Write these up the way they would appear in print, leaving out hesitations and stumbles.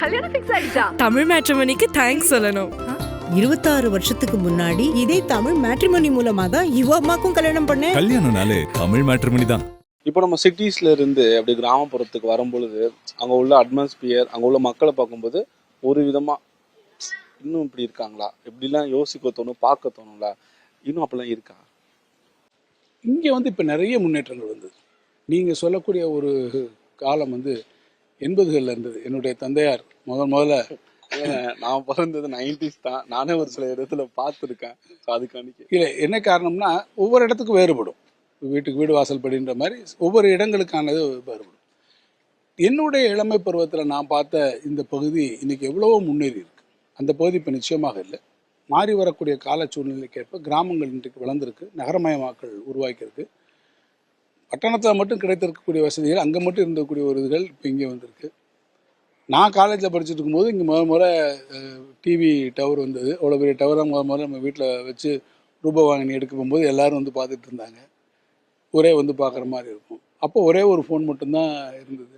கல்யாணம் ஃபிக்ஸ் ஆயிடுச்சா? தமிழ் மேட்ரிமோனிக்கு தேங்க்ஸ் சொல்லணும். 26 வருஷத்துக்கு முன்னாடி இதே தமிழ் மேட்ரிமோனி மூலமா தான் இவ அம்மாக்கும் கல்யாணம் பண்ணேன். கல்யாணம்னாலே தமிழ் மேட்ரிமோனி தான். இப்போ நம்ம சிட்டிஸ்ல இருந்து அப்படி கிராமப்புறத்துக்கு வரும்பொழுது அங்கே உள்ள அட்மாஸ்பியர், அங்கே உள்ள மக்களை பார்க்கும்போது ஒரு விதமா இன்னும் இப்படி இருக்காங்களா, எப்படிலாம் யோசிக்க தோணும், பார்க்க தோணுங்களா, இன்னும் அப்படிலாம் இருக்கா? இங்கே இப்போ நிறைய முன்னேற்றங்கள் வந்தது. நீங்கள் சொல்லக்கூடிய ஒரு காலம் 80களில் இருந்தது. என்னுடைய தந்தையார் முதல்ல நான் பிறந்தது 90s தான். நானே ஒரு சில இடத்துல பார்த்துருக்கேன். ஸோ அதுக்காண்டி இல்லை, என்ன காரணம்னா ஒவ்வொரு இடத்துக்கும் வேறுபடும். வீட்டுக்கு வீடு வாசல் படின்ற மாதிரி ஒவ்வொரு இடங்களுக்கானது வேறுபடும். என்னுடைய இளமை பருவத்தில் நான் பார்த்த இந்த பகுதி இன்னைக்கு எவ்வளவோ முன்னேறி இருக்கு. அந்த பகுதி இப்போ நிச்சயமாக இல்லை. மாறி வரக்கூடிய கால சூழ்நிலைக்கேற்ப கிராமங்கள் இன்றைக்கு வளர்ந்துருக்கு, நகரமயமாக்கல் உருவாக்கியிருக்கு. பட்டணத்தில் மட்டும் கிடைத்திருக்கக்கூடிய வசதிகள் அங்கே மட்டும் இருந்தக்கூடிய ஒரு இதுகள் இப்போ இங்கே வந்திருக்கு. நான் காலேஜில் படிச்சுட்டு இருக்கும்போது இங்கே முறை டிவி டவர் வந்தது. அவ்வளோ பெரிய டவர் தான் முதல்ல நம்ம வீட்டில் வச்சு ரூபவாகினி எடுக்க போகும்போது எல்லோரும் பார்த்துட்டு இருந்தாங்க. ஒரே பார்க்குற மாதிரி இருக்கும். அப்போ ஒரே ஒரு ஃபோன் மட்டும்தான் இருந்தது.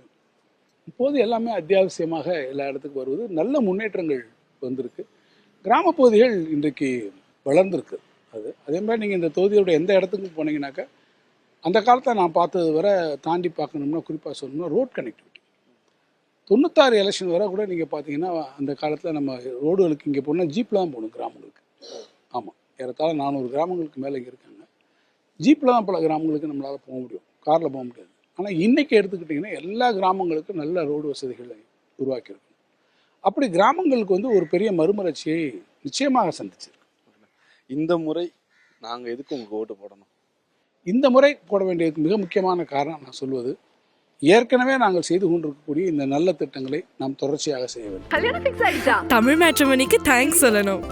இப்போது எல்லாமே அத்தியாவசியமாக எல்லா இடத்துக்கும் வருவது. நல்ல முன்னேற்றங்கள் வந்திருக்கு. கிராமப்பகுதிகள் இன்றைக்கு வளர்ந்துருக்கு. அதே மாதிரி நீங்கள் இந்த தொகுதியோட எந்த இடத்துக்கும் போனீங்கன்னாக்கா அந்த காலத்தை நான் பார்த்தது வர தாண்டி பார்க்கணும்னா குறிப்பாக சொல்லணும்னா ரோட் கனெக்டிவிட்டி. 96 எலெக்ஷன் வரை கூட நீங்கள் பார்த்தீங்கன்னா அந்த காலத்தில் நம்ம ரோடுகளுக்கு இங்கே போனால் ஜீப்பில் தான் போகணும் கிராமங்களுக்கு. ஆமாம், ஏறத்தாழ 400 கிராமங்களுக்கு மேலே இங்கே இருக்காங்க. ஜீப்பில் தான் பல கிராமங்களுக்கு நம்மளால் போக முடியும், காரில் போக முடியாது. ஆனால் இன்றைக்கி எடுத்துக்கிட்டிங்கன்னா எல்லா கிராமங்களுக்கும் நல்ல ரோடு வசதிகளை உருவாக்கியிருக்கணும். அப்படி கிராமங்களுக்கு ஒரு பெரிய மறுமலர்ச்சியை நிச்சயமாக சந்திச்சிருக்கு. இந்த முறை நாங்கள் எதுக்கு உங்களுக்கு ஓட்டு போடணும்? இந்த முறை போட வேண்டியதுக்கு மிக முக்கியமான காரணம் நான் சொல்வது, ஏற்கனவே நாங்கள் செய்து கொண்டிருக்கக்கூடிய இந்த நல்ல திட்டங்களை நாம் தொடர்ச்சியாக செய்ய வேண்டும். கல்யாணம் ஃபிக்ஸ் ஆயிடுச்சா? தமிழ் மேட்ரிமோனிக்கு தேங்க்ஸ் சொல்லணும்.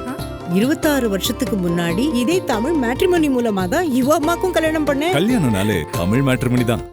26 வருஷத்துக்கு முன்னாடி இதே தமிழ் மேட்ரிமோனி மூலமா தான் இவ அம்மாக்கும் கல்யாணம் பண்ணேன். கல்யாணம்னாலே தமிழ் மேட்ரிமோனி தான்.